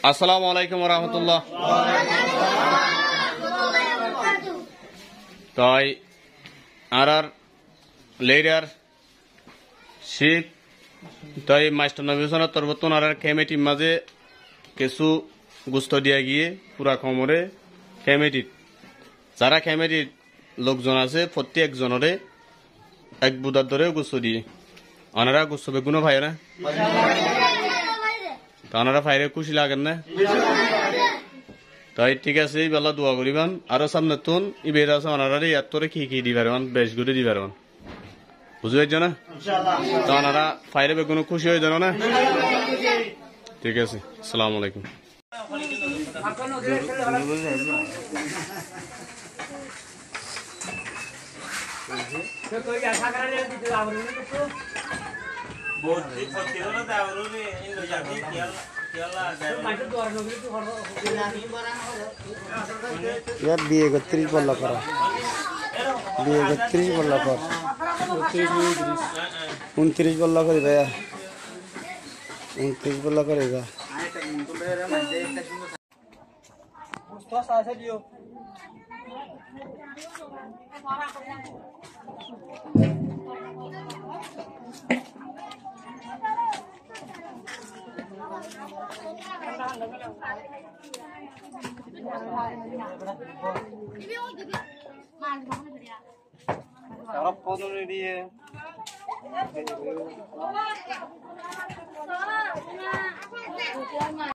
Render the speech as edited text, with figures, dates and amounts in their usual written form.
আসসালামু আলাইকুম ওয়া রাহমাতুল্লাহ। তাই আর লেডার শিপ তাই মাস্টার নবীসনের তরবতন আর কমিটির মাঝে কিছু গুস্ত দিয়া গিয়ে পুরা খমরে কমিটির যারা কমিটির লোকজন আছে প্রত্যেক জনরে এক বুদার ধরেও গুস্ত দিয়ে ওনারা গুস্ত বেগুনো ভাই না তা ওনারা ফাইরে খুশি লাগেন না তাই ঠিক আছে এই বেলা দোয়া করিবান আরো সামনে তুন ইবের আছে ওনারা ইয়াত্তরে কি কি দিবারবান বেশ করে দিবারবান বুঝতে পারছো না তা ওনারা ফাইরে বেগুনো খুশি হয়ে যান না ঠিক আছে আসসালামু আলাইকুম यार बिए को 30 बोला करा बिए को 30 बोला कर 29 बोला करेगा यार 29 बोला करेगा Kalau foto dia